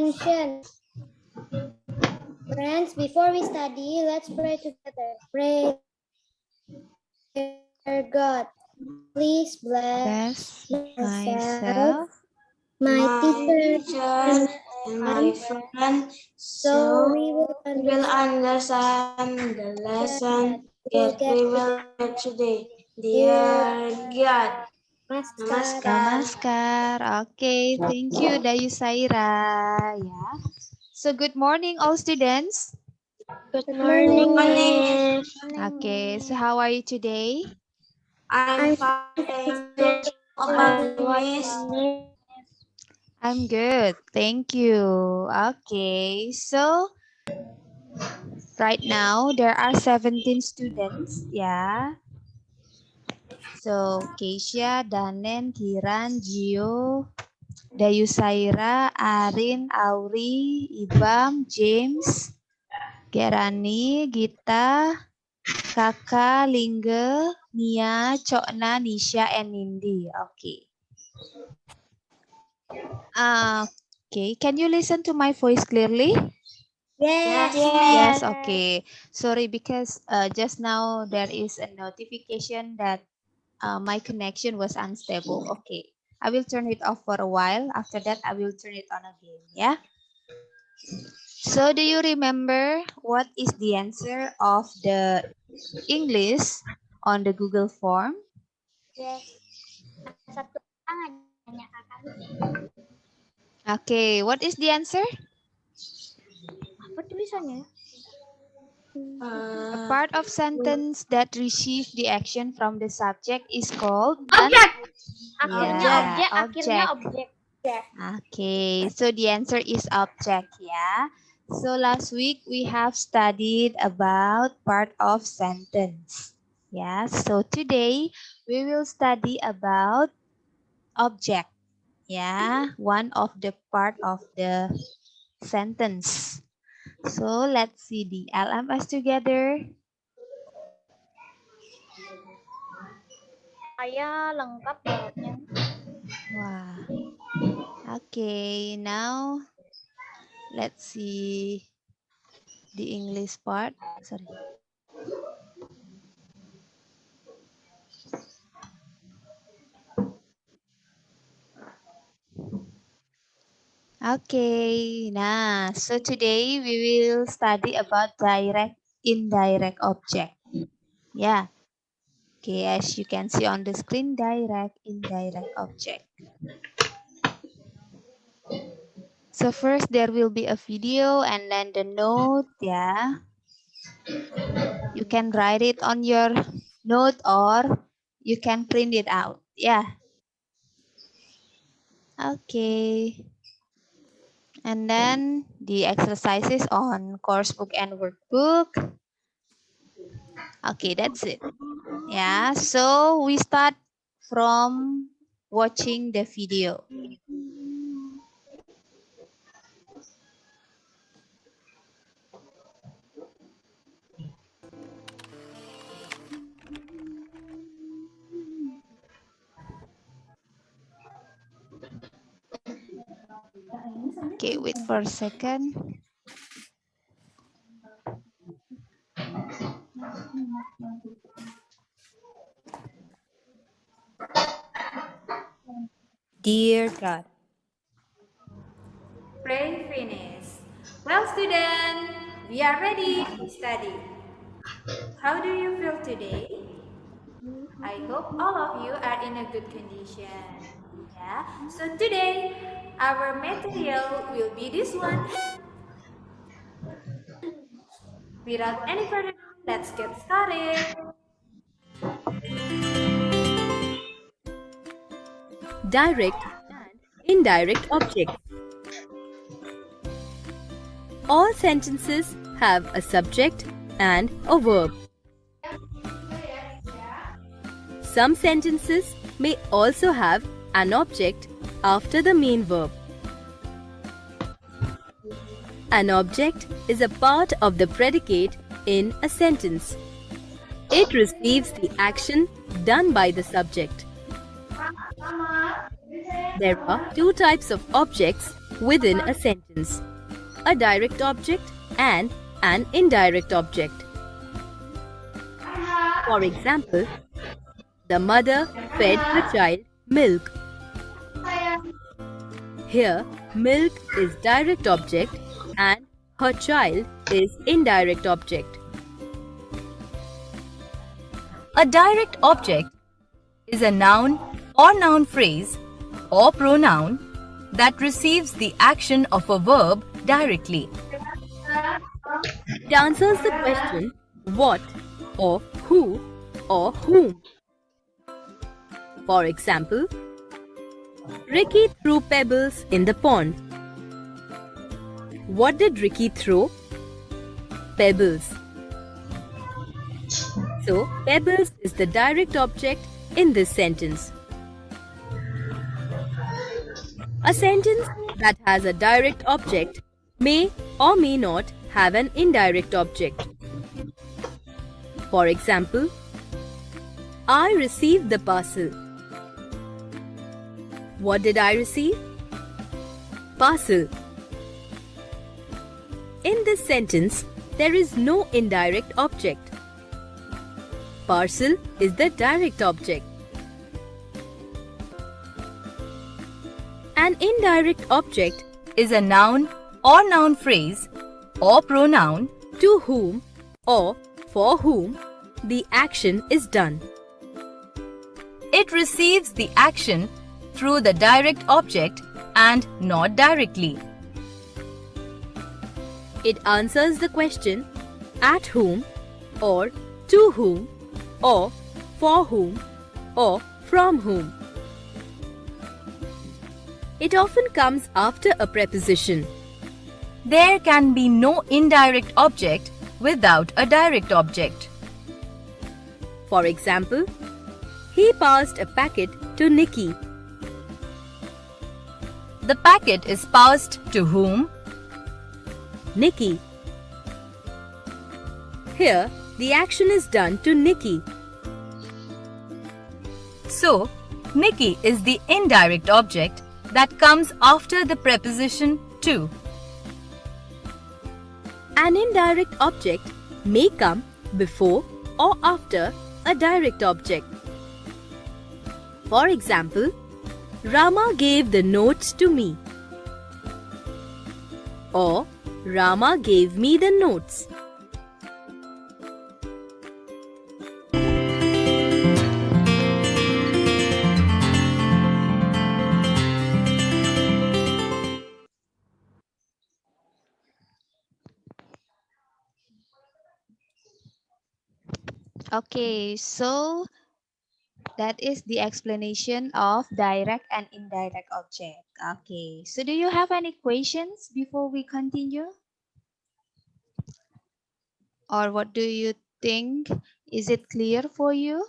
attention. Friends, before we study, let's pray together. Pray, dear God, please bless myself, my teacher, and my friend, so so we will we will understand understand the lesson that that we will get today. Dear Dear God, Namaskar. Namaskar. Okay, thank you Dayu Saira. Yeah. So good morning all students. Good morning, morning. Miss. Okay, so how are you today? I'm fine, thank you. How about you, Miss? I'm good. Thank you. Okay, so right now there are 17 students, yeah. So Keisha, Danen, Kiran, Gio, Dayu Saira, Arin, Auri, Ibam, James, Gerani, Gita, Kaka, Lingga, Nia, Chokna, Nisha, and Nindi. Okay. Okay. Can you listen to my voice clearly? Yes. Yes. Okay. Sorry, because just now there is a notification that my connection was unstable. Okay. I will turn it off for a while. After that, I will turn it on again. Yeah. So, do you remember what is the answer of the English on the Google form? Yes. Satu orang aja kakak. Okay, what is the answer? Apa tulisannya? A part of sentence that receive the action from the subject is called Objek. Yeah, Akhirnya object. objek. Okay, so the answer is object, yeah. So last week we have studied about part of sentence. Yeah, so today we will study about object. Yeah, one of the part of the sentence. So let's see the LMS together. Saya lengkap jawabnya. Wow. Okay, now let's see the English part. Sorry. Okay, nah, so today we will study about direct, indirect object. Yeah. Okay, as you can see on the screen, direct, indirect object. So first there will be a video and then the note, yeah. You can write it on your note or you can print it out. Yeah. Okay. And then the exercises on course book and workbook. Okay, that's it. Yeah, so we start from watching the video. Okay, wait for a second. Dear God. Pray finish. Well, student, we are ready to study. How do you feel today? I hope all of you are in a good condition. Yeah. So today, our material will be this one. Without any further ado, let's get started. Direct and indirect objects. All sentences have a subject and a verb. Some sentences may also have an object after the main verb. An object is a part of the predicate in a sentence. It receives the action done by the subject. There are two types of objects within a sentence: a direct object and an indirect object. For example, the mother fed her child milk. Here, milk is direct object and her child is indirect object. A direct object is a noun or noun phrase or pronoun that receives the action of a verb directly. It answers the question what or who or whom. For example, Ricky threw pebbles in the pond. What did Ricky throw? Pebbles. So, pebbles is the direct object in this sentence. A sentence that has a direct object may or may not have an indirect object. For example, I received the parcel. What did I receive? Parcel. In this sentence, there is no indirect object. Parcel is the direct object. An indirect object is a noun or noun phrase or pronoun to whom or for whom the action is done. It receives the action through the direct object and not directly. It answers the question at whom or to whom or for whom or from whom. It often comes after a preposition. There can be no indirect object without a direct object. For example, he passed a packet to Nikki. The packet is passed to whom? Nikki. Here, the action is done to Nikki. So, Nikki is the indirect object that comes after the preposition to. An indirect object may come before or after a direct object. For example, Rama gave the notes to me. Or Rama gave me the notes. Okay, so that is the explanation of direct and indirect object. Okay, so do you have any questions before we continue? Or what do you think? Is it clear for you?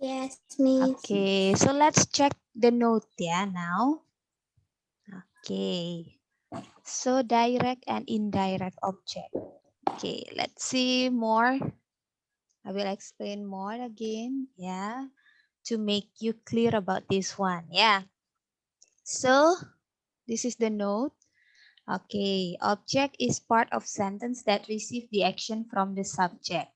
Yes, Miss. Okay, so let's check the note now. Okay, so direct and indirect object. Okay, let's see more. I will explain more again, to make you clear about this one, So, this is the note. Okay, object is part of sentence that receive the action from the subject,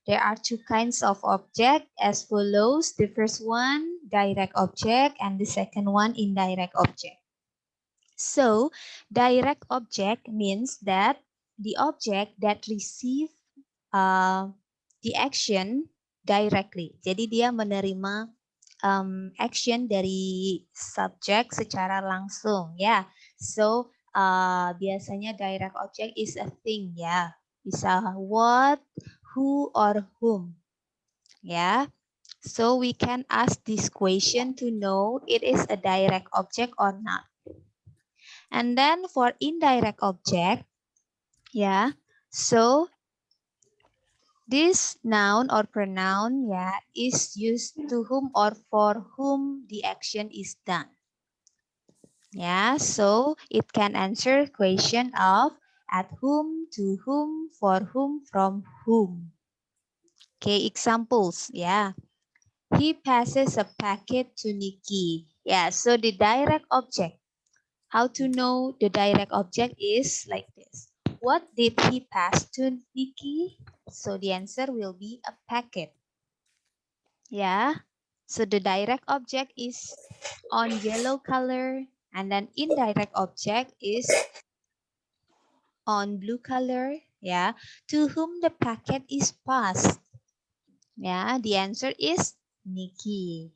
There are two kinds of object as follows. The first one, direct object, and the second one, indirect object. So, direct object means that the object that receive the action directly. Jadi dia menerima action dari subjek secara langsung, So, biasanya direct object is a thing, Bisa what, who, or whom, So, we can ask this question to know it is a direct object or not. And then for indirect object, so this noun or pronoun, is used to whom or for whom the action is done. So it can answer question of at whom, to whom, for whom, from whom. Okay, examples, He passes a packet to Nikki. Yeah, so the direct object. How to know the direct object is like this. What did he pass to Nikki? So the answer will be a packet. Yeah, so the direct object is on yellow color, and then indirect object is on blue color. Yeah, to whom the packet is passed. Yeah, the answer is Nikki.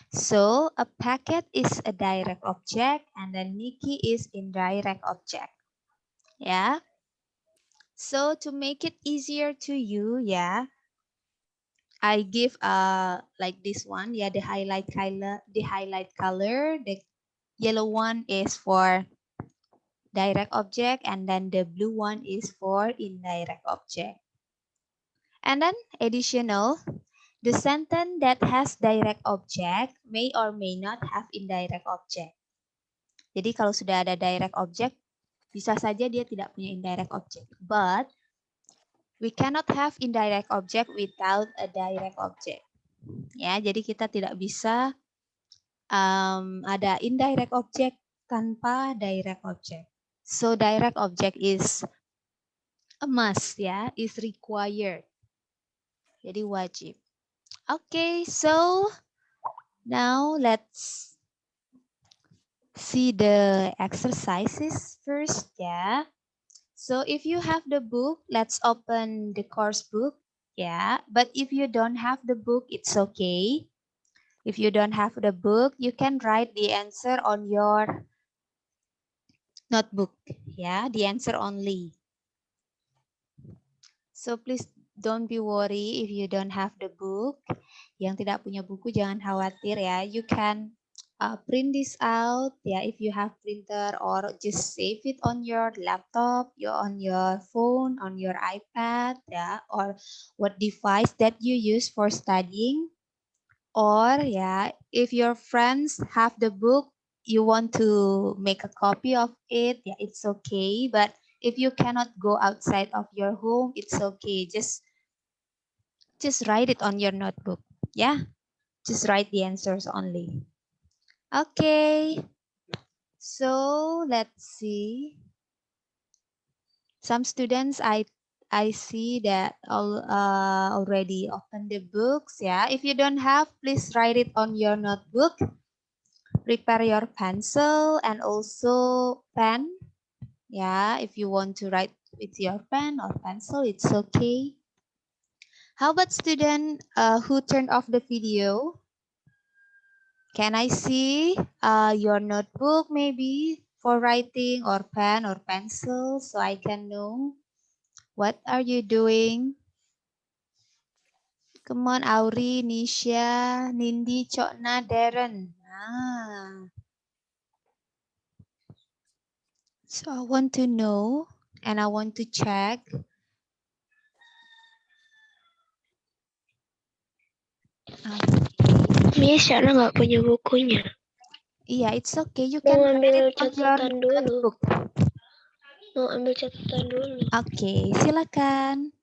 So a packet is a direct object and then Nikki is indirect object. Yeah. So to make it easier to you, yeah, I give like this one, yeah, the highlight color, the yellow one is for direct object and then the blue one is for indirect object. And then additional, the sentence that has direct object may or may not have indirect object. Jadi kalau sudah ada direct object, bisa saja dia tidak punya indirect object. But we cannot have indirect object without a direct object. Ya, jadi kita tidak bisa ada indirect object tanpa direct object. So direct object is a must, ya, is required. Jadi wajib. Okay, so now let's see the exercises first, yeah. So if you have the book, let's open the course book, yeah. But if you don't have the book, it's okay. If you don't have the book, you can write the answer on your notebook, yeah, the answer only. So please don't be worry if you don't have the book. Yang tidak punya buku jangan khawatir ya. You can print this out ya, if you have printer, or just save it on your laptop, on your phone, on your iPad ya, or what device that you use for studying. Or yeah, if your friends have the book, you want to make a copy of it, yeah, it's okay. But if you cannot go outside of your home, it's okay. Just write it on your notebook. Yeah, just write the answers only. Okay, so let's see. Some students I see that already opened the books. Yeah, if you don't have, please write it on your notebook. Prepare your pencil and also pen. Yeah, if you want to write with your pen or pencil, it's okay. How about student who turned off the video? Can I see your notebook maybe for writing, or pen or pencil, so I can know what are you doing? Come on, Auri, Nisha, Nindi, Chokna, Darren. So I want to know and I want to check. Miss, Shana nggak punya bukunya. Iya, it's okay. You Mau can ambil write it on catatan your dulu. notebook. Mau ambil catatan dulu. Okay, silakan.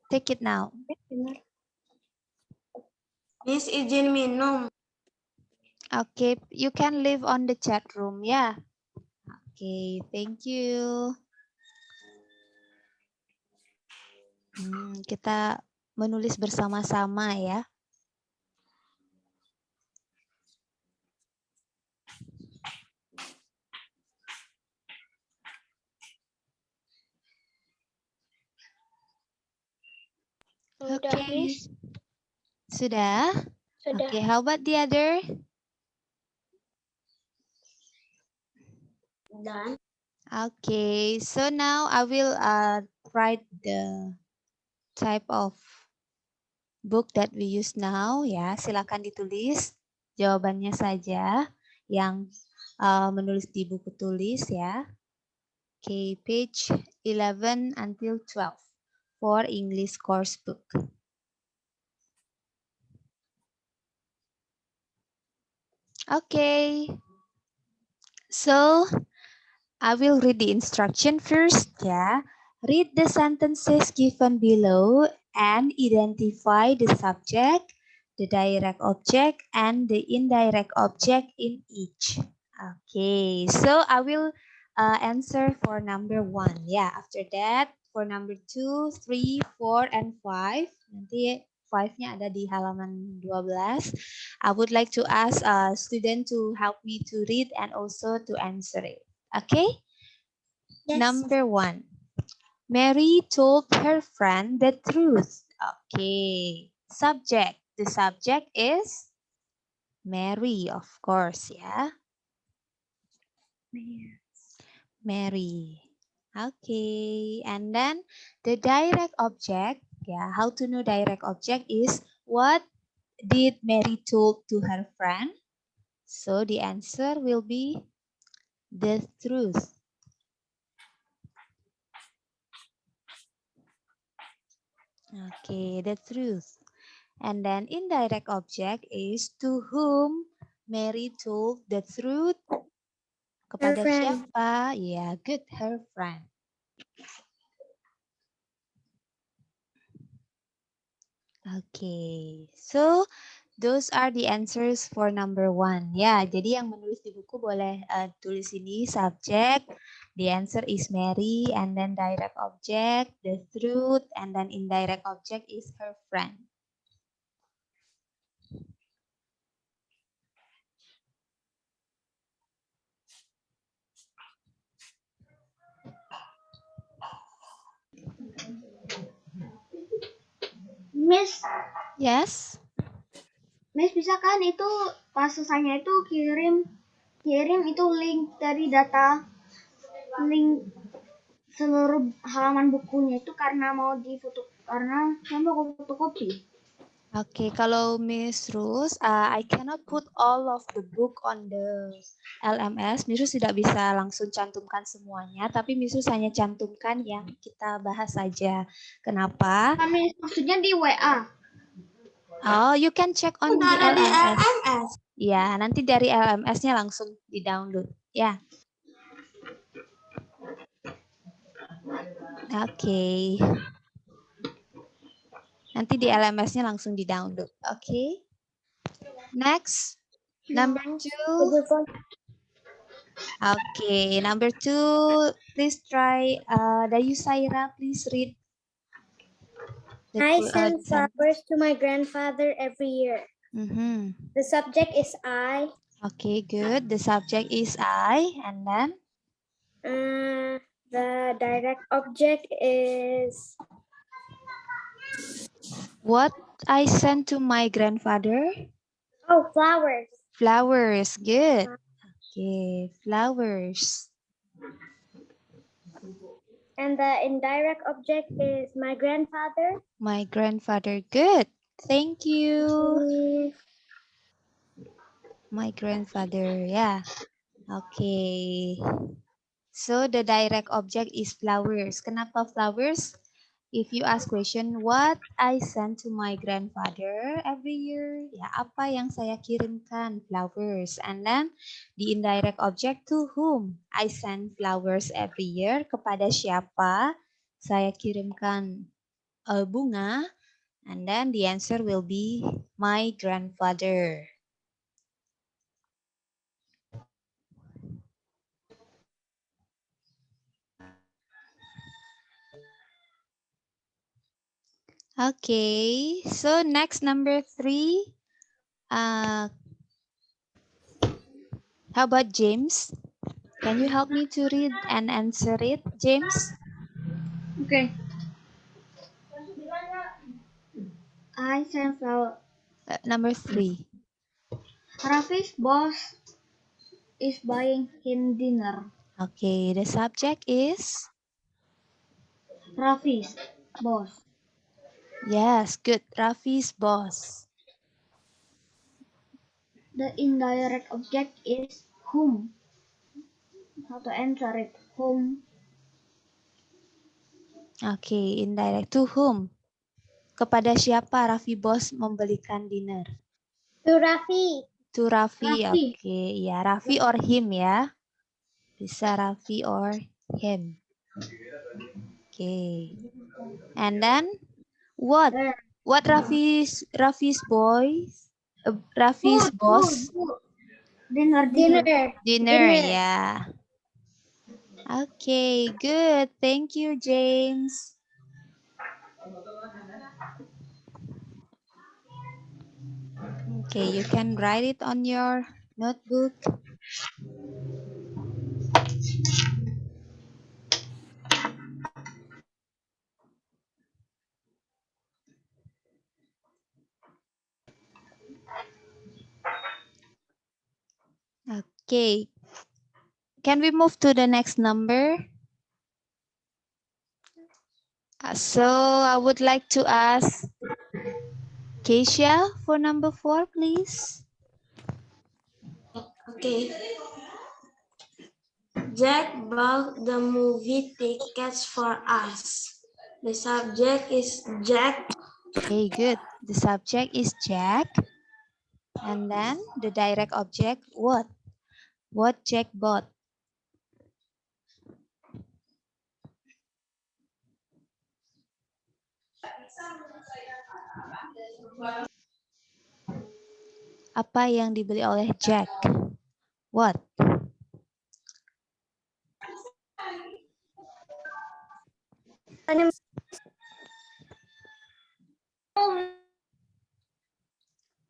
Take it now. Miss izin minum. Okay, you can leave on the chat room, ya. Okay, thank you. Kita menulis bersama-sama ya. Sudah, Miss? Sudah? Sudah. Okay, how about the other? Dan Okay, so now I will write the type of book that we use now ya. Silakan ditulis jawabannya saja yang menulis di buku tulis ya. Okay, page 11 until 12 for English course book. Okay, so I will read the instruction first, yeah. Read the sentences given below and identify the subject, the direct object and the indirect object in each. Okay, so I will answer for number 1. Yeah, after that for number 2, 3, 4, and 5. Nanti 5-nya ada di halaman 12. I would like to ask a student to help me to read and also to answer it. Okay? Yes. Number 1. Mary told her friend the truth. Okay. Subject. The subject is Mary, of course, yeah. Mary. Okay. And then the direct object, yeah, how to know direct object is what did Mary told to her friend? So the answer will be the truth. Okay, the truth. And then indirect object is to whom Mary told the truth. Kepada friend. siapa? Yeah, good, her friend. Okay, so those are the answers for number 1. Ya, jadi yang menulis di buku boleh tulis ini subject. The answer is Mary, and then direct object, the truth, and then indirect object is her friend. Miss, Yes. Miss bisa kan itu pas selesainya itu kirim itu link dari data link seluruh halaman bukunya itu karena mau difoto karena saya mau fotokopi. Okay, kalau Miss Rus, I cannot put all of the book on the LMS. Miss Rus tidak bisa langsung cantumkan semuanya, tapi Miss Rus hanya cantumkan yang kita bahas saja. Kenapa? Kami maksudnya di WA. Oh, you can check on the Ada di LMS. LMS. Ya, nanti dari LMS-nya langsung di-download. Ya. Oke. Nanti di LMS-nya langsung di-download. Oke. Next. Number 2. Okay, number 2. Please try. Dayusaira, please read. I send flowers to my grandfather every year. The subject is I. Okay, good. The subject is I, and then? The direct object is What I sent to my grandfather? oh, flowers. Flowers, good. Okay, flowers. And the indirect object is my grandfather. My grandfather, good. Thank you. My grandfather, yeah. Okay. So the direct object is flowers. Kenapa flowers? If you ask question, what I send to my grandfather every year? Ya, apa yang saya kirimkan? Flowers. And then the indirect object, to whom I send flowers every year? Kepada siapa saya kirimkan bunga? And then the answer will be my grandfather. Okay, so next number 3. How about James? Can you help me to read and answer it, James? Okay. I send flowers. Number 3. Rafi's boss is buying him dinner. Okay, the subject is? Rafi's boss. Yes, good. Rafi's boss. The indirect object is whom. How to answer it? Whom. Okay, indirect. To whom? Kepada siapa Rafi boss membelikan dinner? To Rafi. To Rafi. Rafi. Okay, ya Rafi or him ya. Bisa Rafi or him. Okay. And then what? What Raffi's boss? Dinner. Dinner, yeah. Okay, good. Thank you, James. Okay, you can write it on your notebook. Okay. Can we move to the next number? So I would like to ask Keisha for number 4, please. Okay. Jack bought the movie tickets for us. The subject is Jack. Okay, good. The subject is Jack. And then the direct object, what? What Jack bought? Apa yang dibeli oleh Jack? What?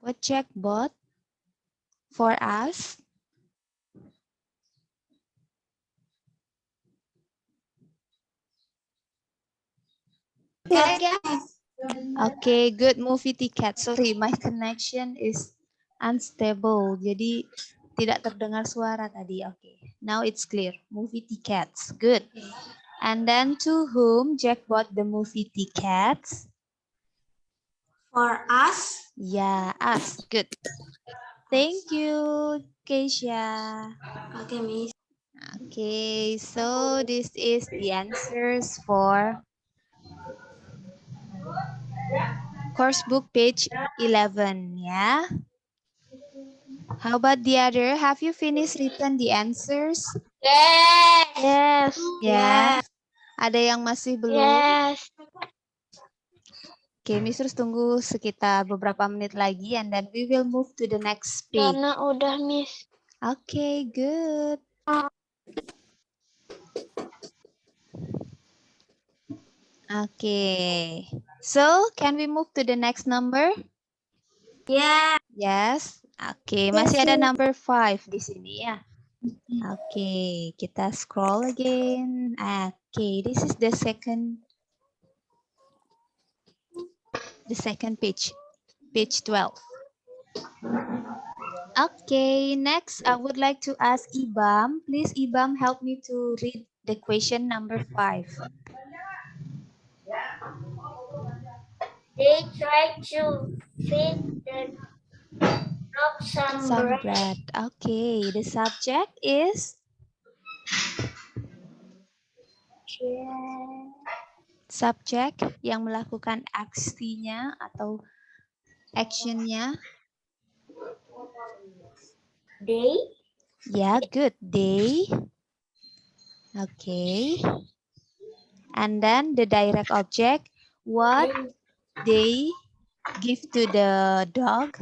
What Jack bought for us? Okay, good, movie ticket. Sorry, my connection is unstable. Jadi tidak terdengar suara tadi. Okay, now it's clear. Movie tickets. Good. And then to whom Jack bought the movie tickets? For us. Yeah, us. Good. Thank you, Keisha. Okay, Miss. Okay, so this is the answers for course book page 11, yeah? How about the other? Have you finished written the answers? Yes. Yes. Ada yang masih belum? Yes. Oke, Miss terus tunggu sekitar beberapa menit lagi and then we will move to the next page. Karena udah, Miss. Okay, good. Okay. So, can we move to the next number? Yeah. Yes. Oke, masih ada number 5 di sini ya. Oke, kita scroll again. Oke, this is the second page, page 12. Okay, next I would like to ask Ibam. Please, Ibam, help me to read the question number 5. They try to feed the dog Some bread. Okay, the subject is subject yang melakukan aksinya atau actionnya. They. Yeah, good. They. Okay. And then the direct object, what they give to the dog.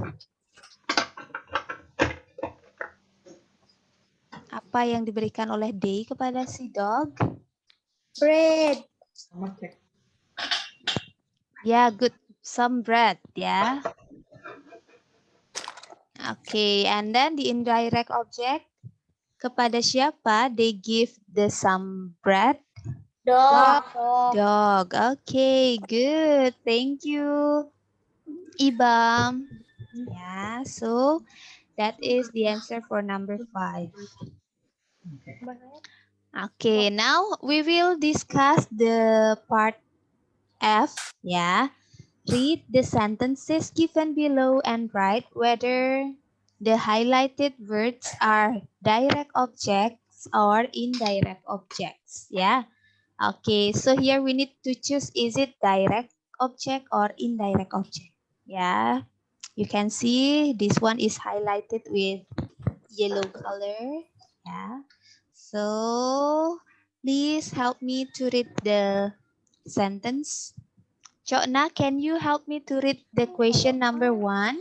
Apa yang diberikan oleh they kepada si dog? Bread. Yeah, good. Some bread, yeah. Okay, and then the indirect object, kepada siapa they give the some bread? Dog. Dog. Okay, good. Thank you, Ibam. Yeah, so that is the answer for number 5. Okay, now we will discuss the part F. Yeah, read the sentences given below and write whether the highlighted words are direct objects or indirect objects. Yeah. Okay, so here we need to choose, is it direct object or indirect object? Yeah, you can see this one is highlighted with yellow color. Yeah, so please help me to read the sentence. Chokna, can you help me to read the question number 1?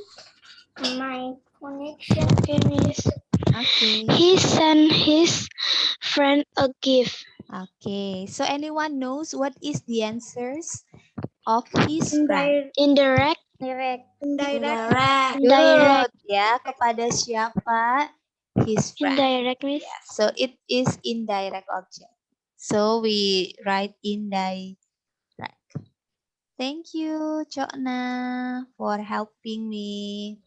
My connection finished. Okay. He sent his friend a gift. Okay. So anyone knows what is the answers of his friend? Indirect. Indirect. Indirect. Good. Ya, kepada siapa? His friend. Indirect, Miss. Yeah, so it is indirect object. So we write indirect. Thank you, Chokna, for helping me.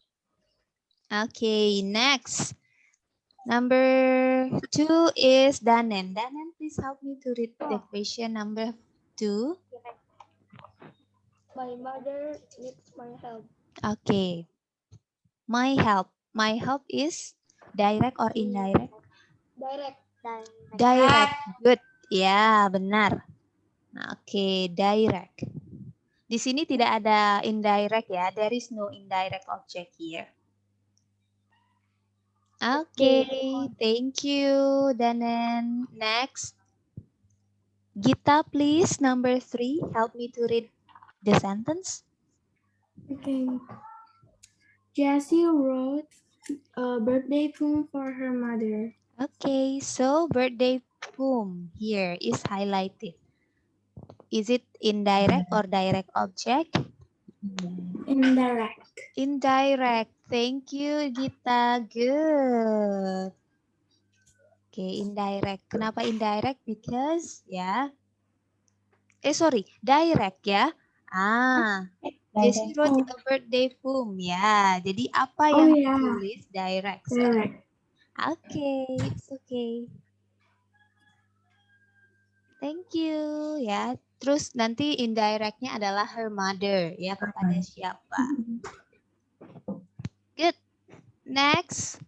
Okay, next. Number 2 is Danen. Danen, please help me to read the question number 2. My mother needs my help. Okay. My help. My help is direct or indirect? Direct. Direct. Good. Ya, benar. Oke, direct. Di sini tidak ada indirect ya. There is no indirect object here. Oke, thank you, Danen. Next. Gita, please, number 3. Help me to read the sentence. Okay. Jessie wrote a birthday poem for her mother. Okay, so birthday poem here is highlighted. Is it indirect or direct object? Indirect. Indirect. Thank you, Gita. Good. Okay, indirect. Kenapa indirect? Because direct ya. Jessie wrote a birthday poem ya. Jadi apa yang ditulis direct. Direct. Okay, it's okay. Thank you ya. Terus nanti indirectnya adalah her mother ya, kepada siapa. Good. Next.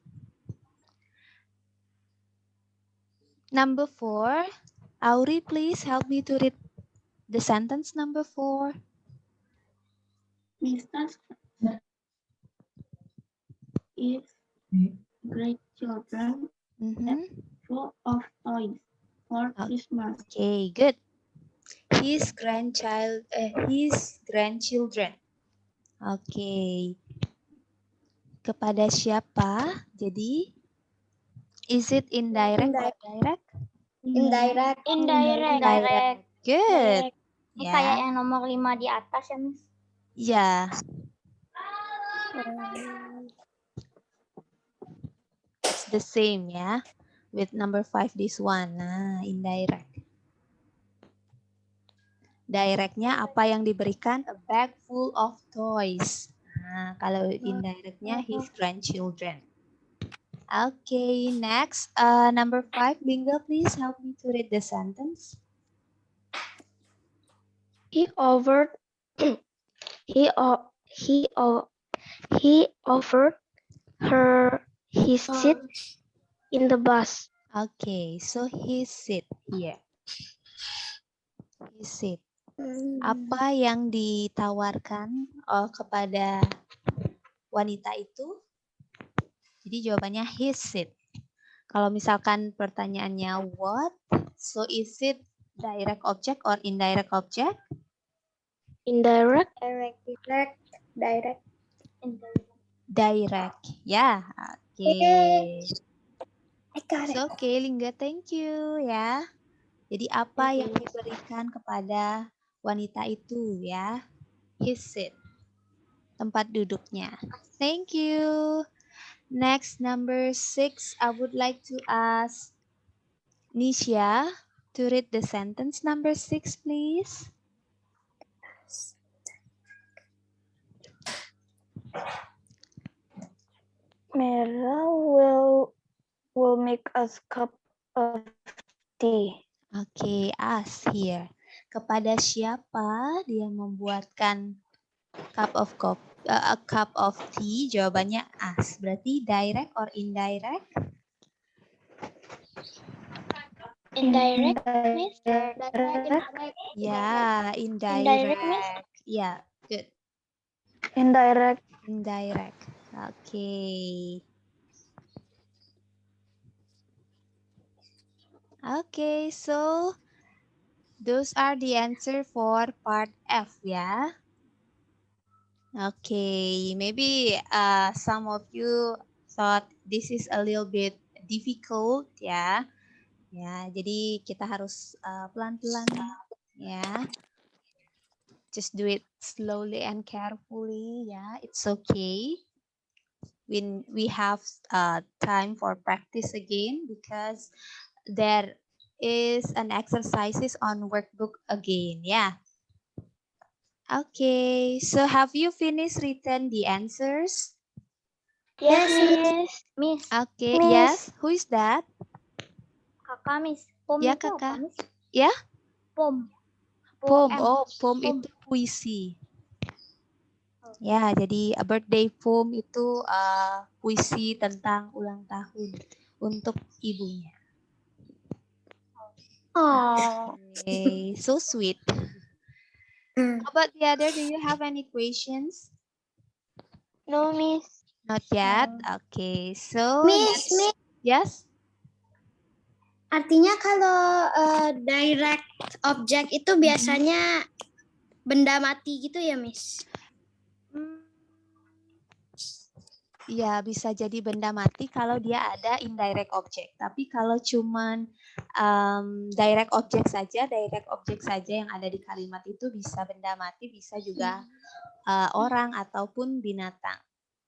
Number 4. Auri, please help me to read the sentence number 4. Mrs. is great children full of toys for Christmas. Okay, good. His grandchildren. Okay. Kepada siapa? Jadi, is it indirect or direct? Indirect. Indirect. Good. Ini kayak yang nomor 5 di atas ya, Miss. Ya. It's the same ya. With number 5 this one. Nah, indirect. Directnya apa yang diberikan? A bag full of toys. Nah, kalau indirectnya his grandchildren. Okay, next. Number 5, Lingga, please help me to read the sentence. He offered her his seat in the bus. Okay, so his seat here. His seat. Apa yang ditawarkan kepada wanita itu? Jadi jawabannya his seat. Kalau misalkan pertanyaannya what, so is it direct object or indirect object? Indirect. Direct. Ya, okay. So, okay, Lingga, thank you ya. Jadi apa yang diberikan kepada wanita itu ya? His seat. Tempat duduknya. Thank you. Next, number 6, I would like to ask Nisha to read the sentence number 6, please. Mera will make us cup of tea. Oke, us here. Kepada siapa dia membuatkan a cup of tea? Jawabannya us. Berarti direct or indirect? Indirect, Miss. Ya, indirect. Ya, good. Indirect. Indirect. Oke. Oke, so Those are the answer for part F, yeah. Okay, maybe some of you thought this is a little bit difficult, ya. Ya, jadi kita harus pelan-pelan, ya. Just do it slowly and carefully, ya. It's okay. When we have time for practice again, because there is an exercises on workbook again, yeah. Okay, so have you finished written the answers? Yes, Miss. Miss. Okay, Miss. yes. Who is that? Kakak, Miss. Pom Ya, itu apa, Kakak. Miss? Ya? Pom. Poem. Poem. Oh, poem Poem. itu puisi. Ya, jadi a birthday poem itu puisi tentang ulang tahun untuk ibunya. Oh. Okay, so sweet. How about the other? Do you have any questions? No, Miss. Not yet. Okay, so Miss, Miss. yes. Artinya kalau direct object itu biasanya benda mati gitu ya, Miss? Ya, bisa jadi benda mati kalau dia ada indirect object. Tapi kalau cuman direct object saja yang ada di kalimat itu bisa benda mati, bisa juga orang ataupun binatang,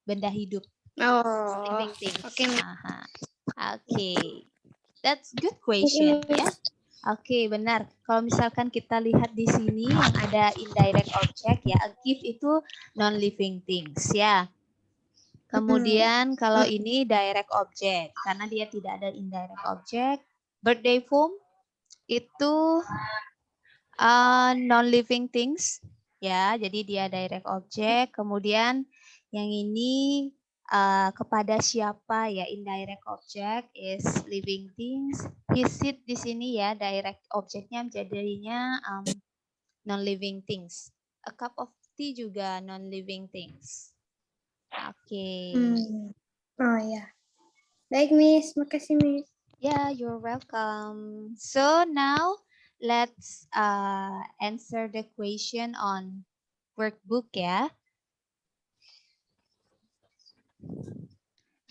benda hidup. Oh, Living things. okay. Okay, that's good question ya. Oke, benar. Kalau misalkan kita lihat di sini yang ada indirect object ya, a gift itu non-living things ya. Kemudian kalau ini direct object, karena dia tidak ada indirect object. Birthday poem itu non-living things, ya. Jadi dia direct object. Kemudian yang ini kepada siapa ya, indirect object is living things. His seat di sini ya, direct objectnya jadinya non-living things. A cup of tea juga non-living things. Oke. Oh ya. Baik, Miss. Makasih, Miss. Yeah, you're welcome. So now let's answer the question on workbook ya.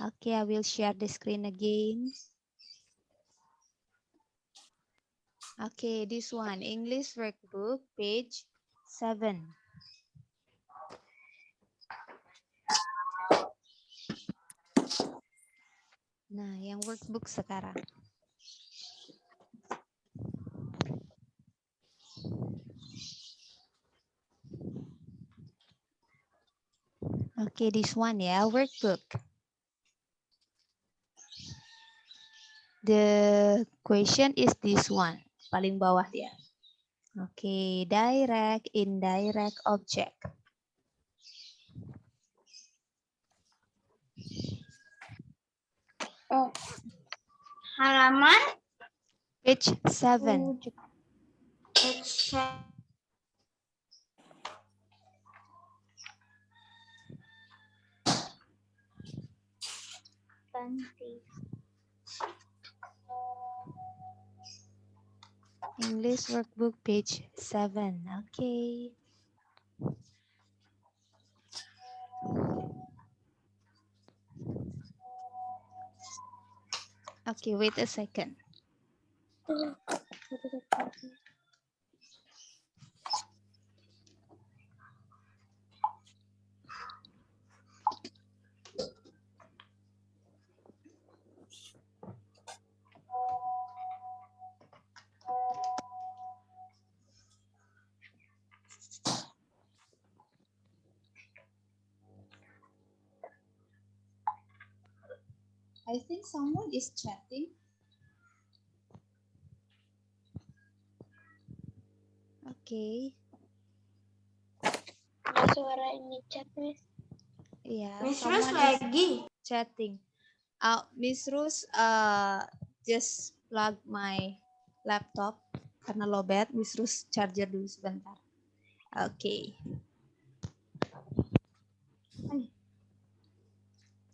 Okay, I will share the screen again. Okay, this one, English workbook, page 7. Nah, yang workbook sekarang. Okay, this one ya, workbook. The question is this one, paling bawah dia. Okay, direct, indirect object. Oh. Halaman Page 7. English workbook, page 7. Okay. Okay, wait a second. I think someone is chatting. Okay. suara ini chat, Miss. Yeah, Miss someone Rus is lagi. chatting. Miss Rus just plug my laptop karena lowbat. Miss Rus charger dulu sebentar. Okay.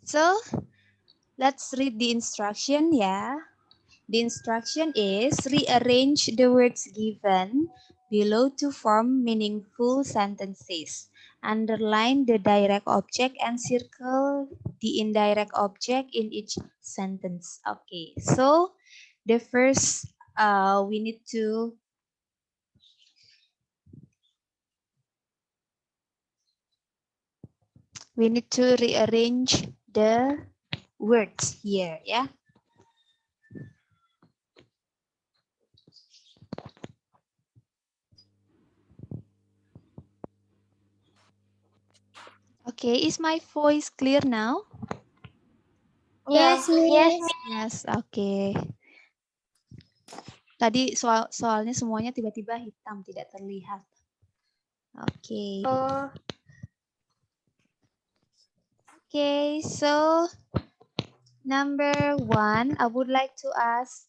So, let's read the instruction ya. The instruction is rearrange the words given below to form meaningful sentences. Underline the direct object and circle the indirect object in each sentence. Okay, so the first we need to rearrange the words here, yeah. Okay, is my voice clear now? Yes, Miss. Yes, okay. Tadi soalnya semuanya tiba-tiba hitam, tidak terlihat. Oke. Okay, so number 1, I would like to ask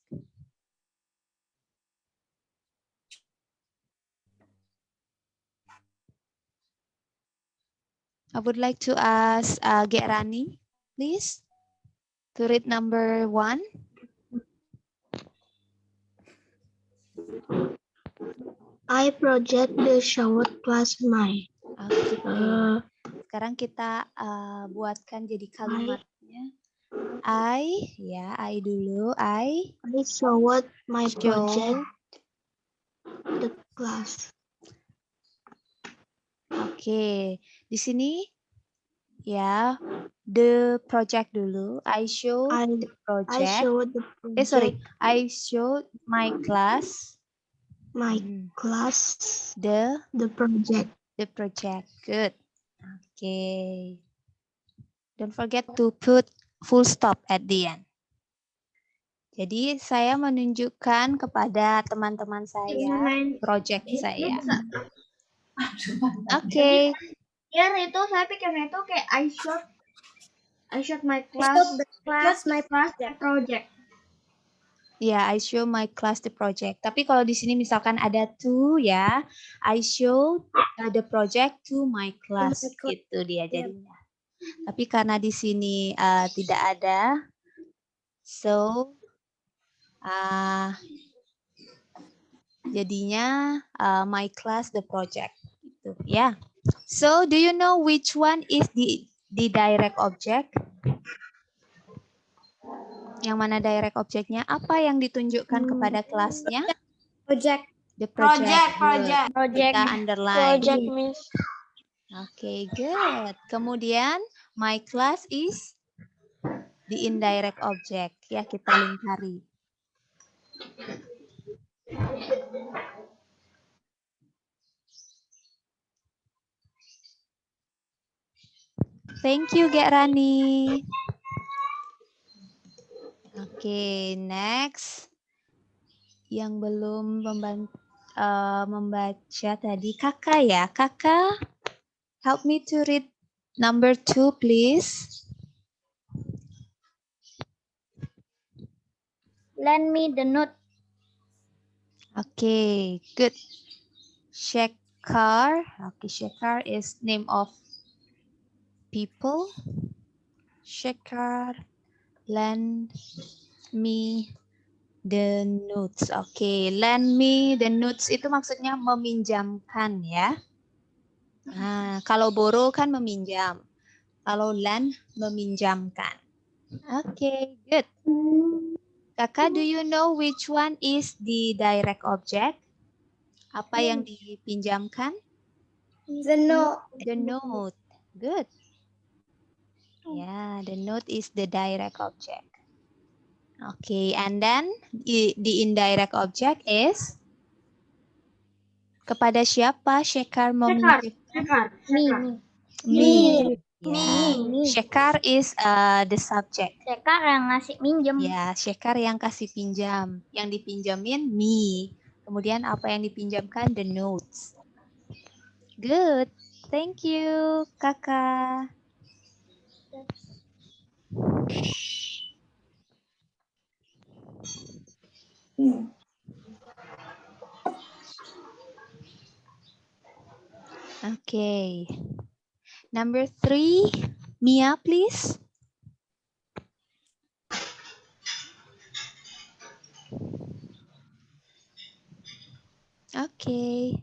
Gerani, please, to read number 1. I project the shower plus my. Oke. Sekarang kita buatkan jadi kalimatnya. I dulu. I showed my show project the class. Oke, di sini ya the project dulu. I show the project. I showed the project. I showed my class. My class The project. The project. Good. Okay. Don't forget to put full stop at the end. Jadi saya menunjukkan kepada teman-teman saya project saya. Oke. Ya itu saya pikirnya itu kayak I showed my class project. Ya, I show my class the project. Tapi kalau di sini misalkan ada to ya, I show the project to my class. Gitu dia jadinya. Tapi karena di sini tidak ada, so jadinya my class the project. Gitu ya. So, do you know which one is the direct object? Yang mana direct objeknya? Apa yang ditunjukkan kepada kelasnya? Project. The project. Project. Kita underline. Project, Miss. Okay, good. Kemudian, my class is the indirect object. Ya, kita lingkari. Thank you, Gerani. Oke, next. Yang belum membaca tadi, Kakak ya. Kakak, help me to read number 2, please. Lend me the note. Okay, good. Shekhar. Okay, Shekhar is name of people. Shekhar, lend me the notes. Okay, lend me the notes itu maksudnya meminjamkan ya. Nah, kalau borrow kan meminjam. Kalau lend meminjamkan. Okay, good. Kakak, do you know which one is the direct object? Apa yang dipinjamkan? The note. The note. Good. Yeah, the note is the direct object. Okay, and then the indirect object is kepada siapa Shekhar meminjamkan? Me. Yeah. Shekhar is the subject. Shekhar yang ngasih minjem. Ya, Shekhar yang kasih pinjam. Yang dipinjamin me. Kemudian apa yang dipinjamkan? The notes. Good. Thank you, Kakak. Okay. Number 3, Mia, please. Okay.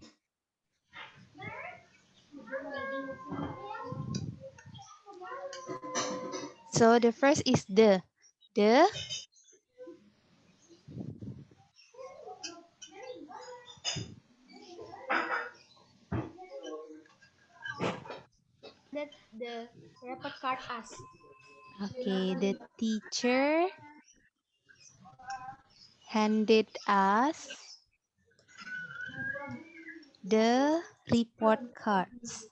So the first is the. That the report card us. Okay, the teacher handed us the report cards.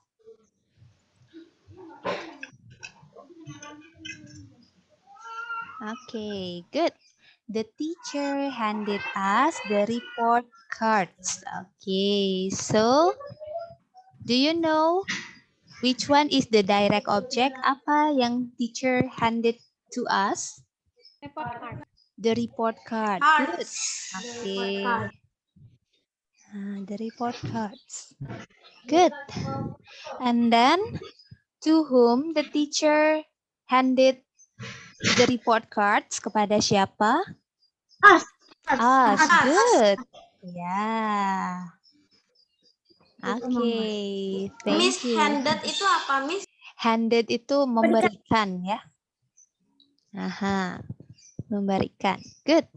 Okay, good. The teacher handed us the report cards. Okay, so do you know which one is the direct object? Apa yang teacher handed to us? Report card. The report card. Good. Cards. The report Okay. card. The report cards. Good. And then to whom the teacher handed the report cards? Kepada siapa? Us. Us. Us. Good. Yeah. Itu Okay. Miss Thank you. handed itu apa, Miss? Handed itu memberikan ya. Aha. Memberikan. Good.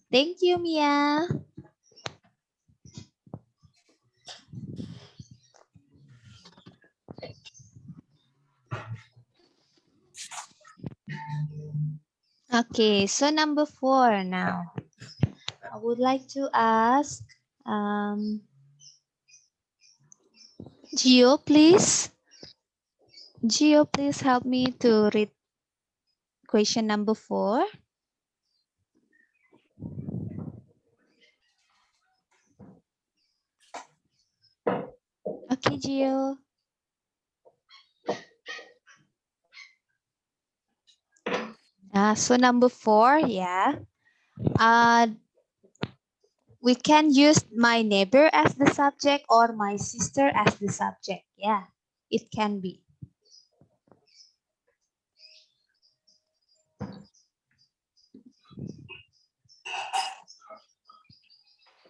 Thank you, Mia. Okay, so number 4 now. I would like to ask Gio, please. Gio, please help me to read question number 4. Okay, Gio. So number 4, yeah. We can use my neighbor as the subject or my sister as the subject. Yeah, it can be.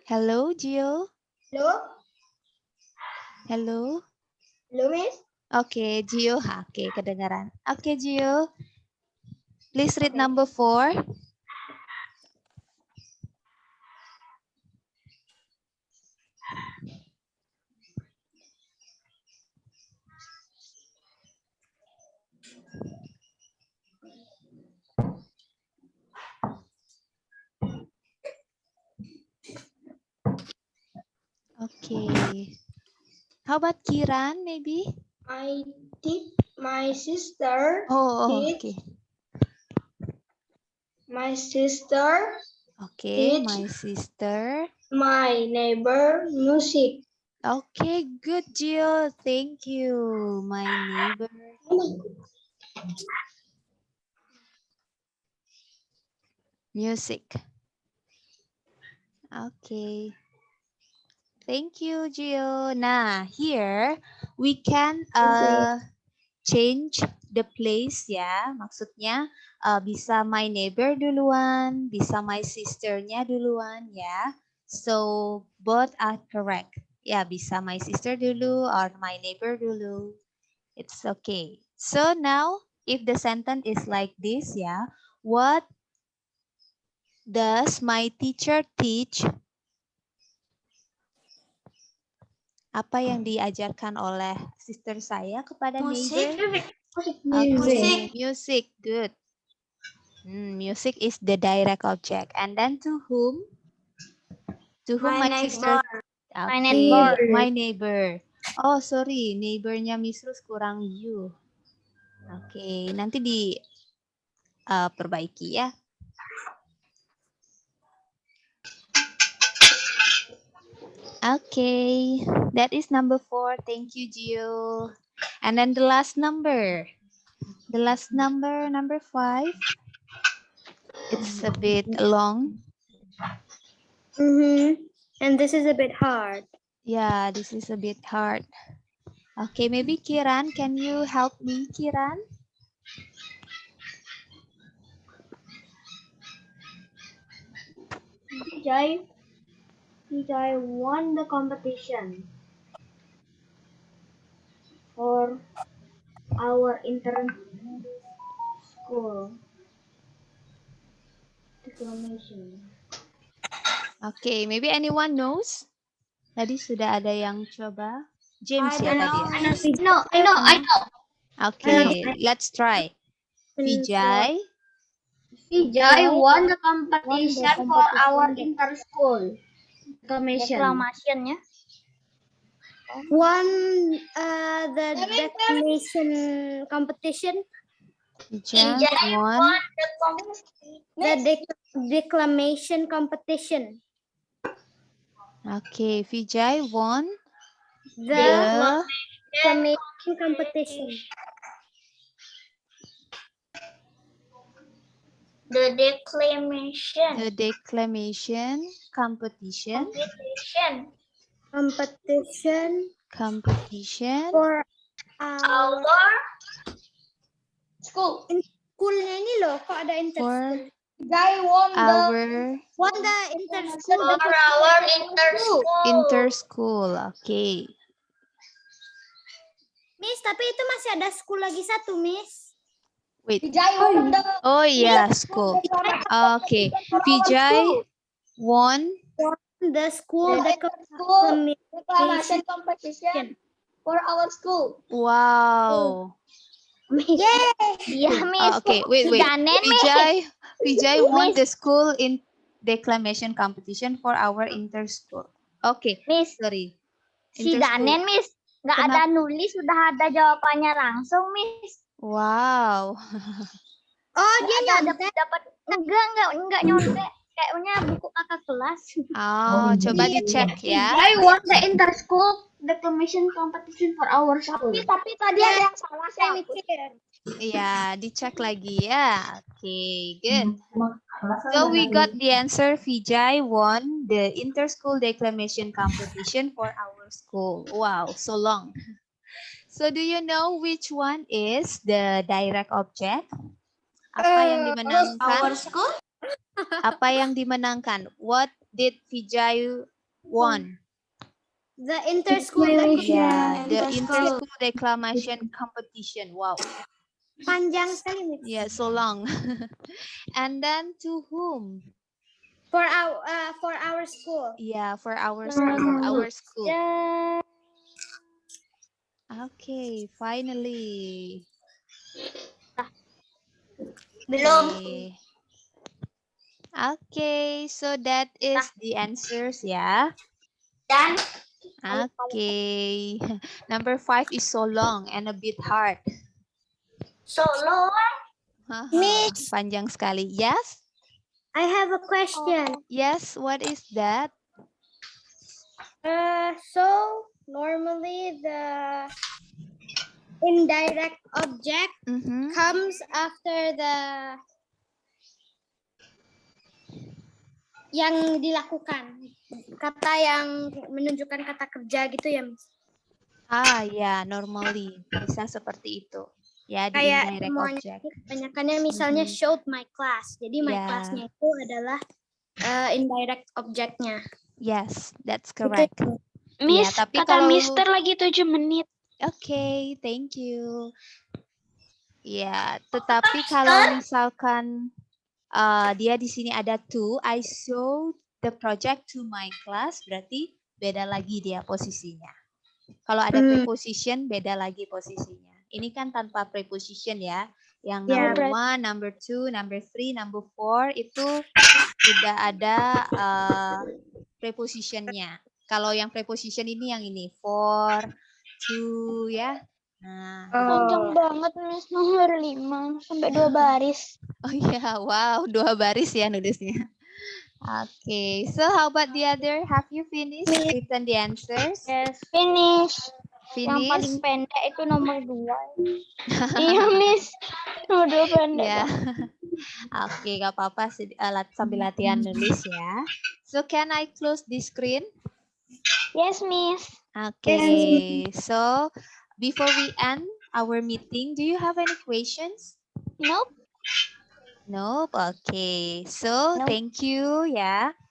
Hello, Gio. Halo? Hello. Halo, Miss? Okay, Gio. Okay, kedengaran. Okay, Gio. Please read Okay. number 4. Okay. How about Kiran, maybe? I think my sister Okay. my sister Okay, Teach. my sister. my neighbor music. Okay, good, Gio. Thank you. My neighbor. Music. Okay. Thank you, Gio. Nah, here we can change the place ya. Maksudnya bisa my neighbor duluan, bisa my sisternya duluan ya. So both are correct. Ya, bisa my sister dulu or my neighbor dulu. It's okay. So now if the sentence is like this ya, what does my teacher teach? Apa yang diajarkan oleh sister saya kepada Musik. neighbor? Music. Music, good. Music is the direct object. And then to whom? To whom My my sister? neighbor. Okay, neighbor. my neighbor. Oh, sorry, neighbornya Miss Rus kurang you. Oke, nanti perbaiki ya. Okay, that is number 4. Thank you, Gio. And then the last number. The last number, number 5. It's a bit long. And this is a bit hard. Yeah, this is a bit hard. Okay, maybe Kiran, can you help me, Kiran? Jai. Vijay won the competition for our inter-school declamation. Okay, maybe anyone knows? Tadi sudah ada yang coba. James ya tadi ya? I know. Okay, let's try. Vijay Vijay won the competition for our inter-school declamation. Won the declamation competition. Vijay won. The declamation competition. Okay, Vijay won The the declamation competition. The declamation competition For our school. schoolnya ini loh, kok ada for inter-school? our Won the inter-school. For our inter-school. inter-school. Okay. Miss, tapi itu masih ada school lagi satu, Miss. Wait. Oh yeah, school. Okay. Vijay won The school Declamation competition for our school. wow. Iya, Miss. Okay, wait. Danen, Vijay won the school in declamation competition for our inter-school. Okay, Miss, sorry. si Inter-school. Danen, Miss. Nggak ada nulis, sudah ada jawabannya langsung, Miss. Wow. Oh, dia dapat enggak nyontek. Kayaknya buku kakak kelas. Oh, coba dicek ya. Vijay won the inter-school declamation competition for our school. Tapi tadi ada yang salah saya mikir. Ya, dicek lagi ya. Okay, good. So we got the answer. Vijay won the inter-school declamation competition for our school. Wow, so long. So do you know which one is the direct object? Apa yang dimenangkan? Our school? Apa yang dimenangkan? What did Vijay won? The inter-school Yeah, the Inter-school. inter-school declamation competition. Wow. panjang sekali, Miss. Yeah, so long. And then to whom? For our school. Yeah, for our school. Our school. Okay, finally. Belum. Okay, so that is the answers, yeah. Dan Okay. Number 5 is so long and a bit hard. solo. Haha, Miss. panjang sekali. Yes? I have a question. Yes, what is that? So normally the indirect object Mhm. comes after the yang dilakukan, kata yang menunjukkan kata kerja gitu ya, Miss. Ah, ya, normally bisa seperti itu. Ya, di Kayak indirect semuanya object. kebanyakannya misalnya showed my class. Jadi my Ya. classnya itu adalah indirect objectnya. Yes, that's correct. Miss, Ya, tapi kata kalau Mister lagi 7 menit. Oke, thank you. Ya, tetapi kalau misalkan dia di sini ada to, I show the project to my class, berarti beda lagi dia posisinya. Kalau ada preposition, beda lagi posisinya. Ini kan tanpa preposition ya. Yang Ya, number 1, number 2, number 3, number 4 itu tidak ada prepositionnya. Kalau yang preposition ini yang ini, for, to ya. Nah, Panjang banget, Miss. Nomor 5 sampai 2 baris. oh iya, wow, 2 baris ya nulisnya. Okay, so how about the other? Have you finished written the answers? Yes. Finish. Yang paling Finish? pendek itu nomor 2. Iya, Miss. Nomor 2 pendek. Ya. Bang. Oke, gak apa-apa sambil latihan nulis ya. So can I close the screen? Yes, Miss. Okay, so before we end our meeting, do you have any questions? Nope. Nope. Okay, so Nope. thank you ya